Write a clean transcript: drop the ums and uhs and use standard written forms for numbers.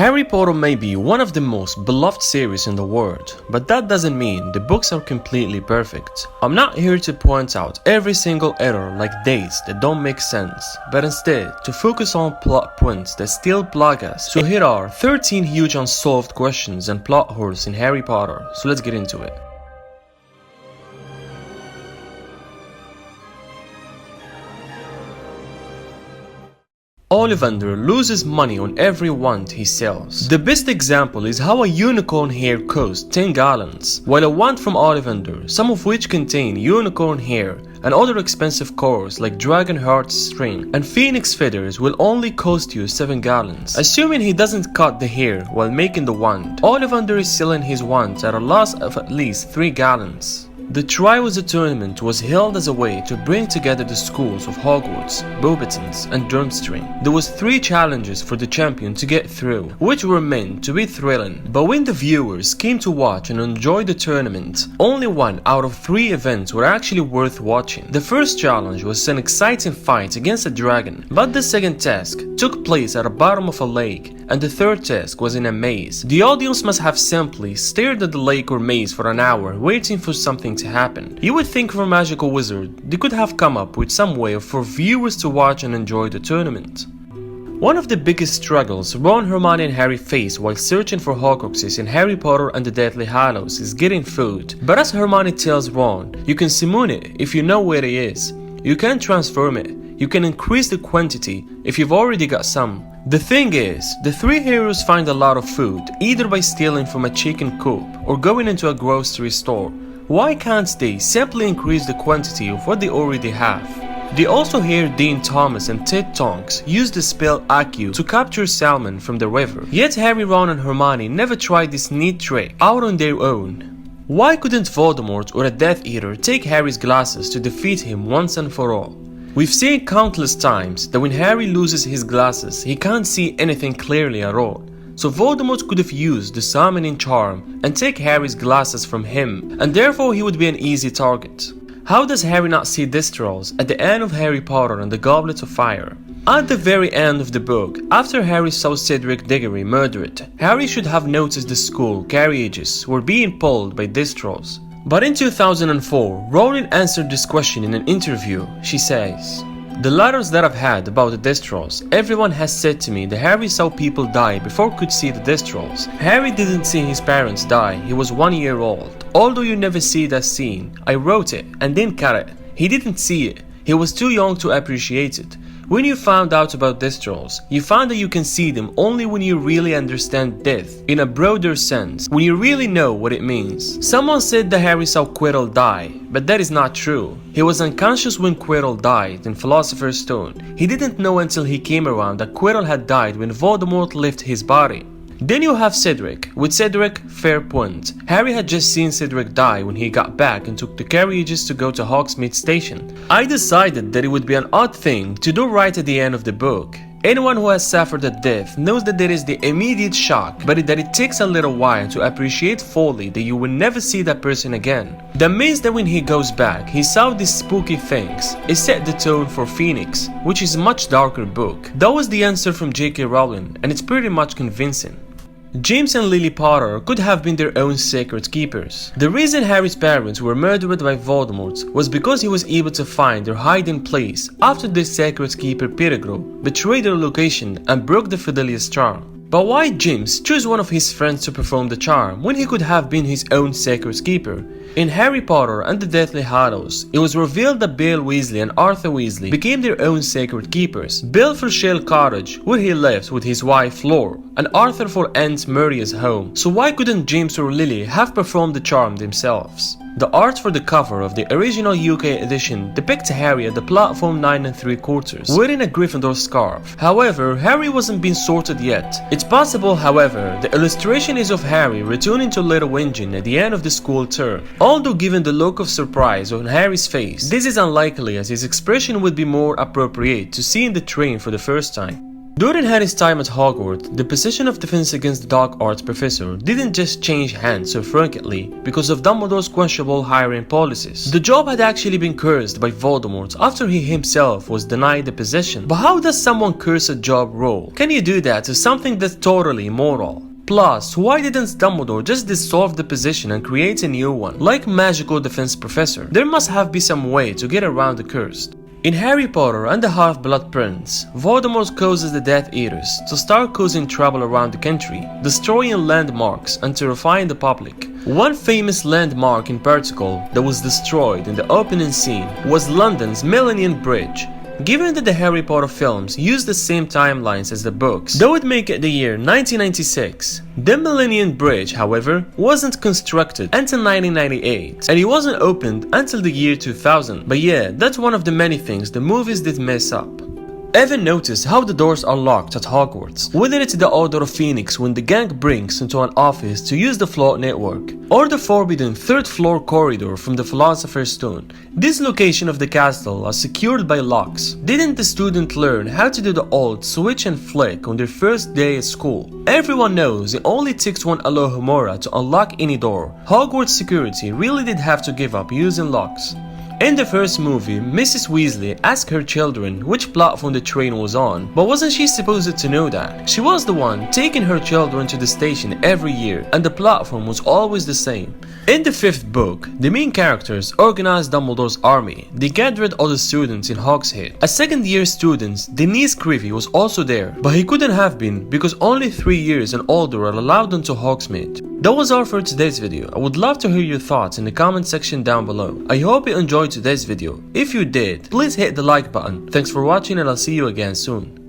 Harry Potter may be one of the most beloved series in the world, but that doesn't mean the books are completely perfect. I'm not here to point out every single error like dates that don't make sense, but instead to focus on plot points that still plague us. So here are 13 huge unsolved questions and plot holes in Harry Potter, so let's get into it. Ollivander loses money on every wand he sells. The best example is how a unicorn hair costs 10 gallons, while a wand from Ollivander, some of which contain unicorn hair and other expensive cores like dragon heart string and phoenix feathers, will only cost you 7 gallons. Assuming he doesn't cut the hair while making the wand, Ollivander is selling his wands at a loss of at least 3 gallons. The Triwizard Tournament was held as a way to bring together the schools of Hogwarts, Beauxbatons, and Durmstrang. There was 3 challenges for the champion to get through, which were meant to be thrilling. But when the viewers came to watch and enjoy the tournament, only 1 out of 3 events were actually worth watching. The first challenge was an exciting fight against a dragon, but the second task took place at the bottom of a lake, and the third task was in a maze. The audience must have simply stared at the lake or maze for an hour, waiting for something to happen. You would think for a magical wizard, they could have come up with some way for viewers to watch and enjoy the tournament. One of the biggest struggles Ron, Hermione and Harry face while searching for Horcruxes in Harry Potter and the Deathly Hallows is getting food. But as Hermione tells Ron, you can summon it if you know where it is. You can transform it. You can increase the quantity if you've already got some. The thing is, the 3 heroes find a lot of food, either by stealing from a chicken coop or going into a grocery store. Why can't they simply increase the quantity of what they already have? They also hear Dean Thomas and Ted Tonks use the spell 𝐒𝐔𝐁𝐄 to capture salmon from the river. Yet Harry, Ron and Hermione never tried this neat trick out on their own. Why couldn't Voldemort or a Death Eater take Harry's glasses to defeat him once and for all? We've seen countless times that when Harry loses his glasses, he can't see anything clearly at all. So Voldemort could have used the summoning charm and take Harry's glasses from him, and therefore he would be an easy target. How does Harry not see Distrolls at the end of Harry Potter and the Goblet of Fire? At the very end of the book, after Harry saw Cedric Diggory murdered, Harry should have noticed the school carriages were being pulled by Distrolls. But in 2004, Rowling answered this question in an interview. She says, "The letters that I've had about the Distrolls, everyone has said to me that Harry saw people die before could see the Distrolls. Harry didn't see his parents die, he was 1 year old. Although you never see that scene, I wrote it and then cut it. He didn't see it, he was too young to appreciate it. When you found out about Distrolls, you found that you can see them only when you really understand death in a broader sense, when you really know what it means." Someone said that Harry saw Quirrell die, but that is not true. He was unconscious when Quirrell died in Philosopher's Stone. He didn't know until he came around that Quirrell had died when Voldemort left his body. Then you have Cedric. With Cedric, fair point. Harry had just seen Cedric die when he got back and took the carriages to go to Hogsmeade Station. I decided that it would be an odd thing to do right at the end of the book. Anyone who has suffered a death knows that there is the immediate shock, but that it takes a little while to appreciate fully that you will never see that person again. That means that when he goes back, he saw these spooky things. It set the tone for Phoenix, which is a much darker book. That was the answer from J.K. Rowling, and it's pretty much convincing. James and Lily Potter could have been their own sacred keepers. The reason Harry's parents were murdered by Voldemort was because he was able to find their hiding place after the sacred keeper Pettigrew betrayed their location and broke the Fidelius charm. But why James choose one of his friends to perform the charm when he could have been his own sacred keeper? In Harry Potter and the Deathly Hallows, it was revealed that Bill Weasley and Arthur Weasley became their own sacred keepers. Bill for Shale Cottage, where he lived with his wife Fleur, and Arthur for Aunt Maria's home. So why couldn't James or Lily have performed the charm themselves? The art for the cover of the original UK edition depicts Harry at the platform 9 3/4, wearing a Gryffindor scarf. However, Harry wasn't being sorted yet. It's possible, however, the illustration is of Harry returning to Little Whingin at the end of the school term. Although given the look of surprise on Harry's face, this is unlikely as his expression would be more appropriate to see in the train for the first time. During Harry's time at Hogwarts, the position of Defense Against the Dark Arts Professor didn't just change hands so frequently because of Dumbledore's questionable hiring policies. The job had actually been cursed by Voldemort after he himself was denied the position. But how does someone curse a job role? Can you do that to something that's totally immoral? Plus, why didn't Dumbledore just dissolve the position and create a new one, like Magical Defense Professor? There must have been some way to get around the curse. In Harry Potter and the Half-Blood Prince, Voldemort causes the Death Eaters to start causing trouble around the country, destroying landmarks and terrifying the public. One famous landmark in particular that was destroyed in the opening scene was London's Millennium Bridge. Given that the Harry Potter films use the same timelines as the books, that would make it the year 1996. The Millennium Bridge, however, wasn't constructed until 1998, and it wasn't opened until the year 2000. But yeah, that's one of the many things the movies did mess up. Ever notice how the doors are locked at Hogwarts? Whether it's the Order of Phoenix when the gang breaks into an office to use the float network, or the forbidden third floor corridor from the Philosopher's Stone, this location of the castle are secured by locks. Didn't the student learn how to do the old switch and flick on their first day at school? Everyone knows it only takes one Alohomora to unlock any door. Hogwarts security really did have to give up using locks. In the first movie, Mrs. Weasley asked her children which platform the train was on, but wasn't she supposed to know that? She was the one taking her children to the station every year, and the platform was always the same. In the fifth book, the main characters organized Dumbledore's army. They gathered all the students in Hogshead. As second-year students, Denise Creevy was also there, but he couldn't have been because only 3 years and older are allowed into Hogsmeade. That was all for today's video. I would love to hear your thoughts in the comment section down below. I hope you enjoyed today's video. If you did, please hit the like button. Thanks for watching and I'll see you again soon.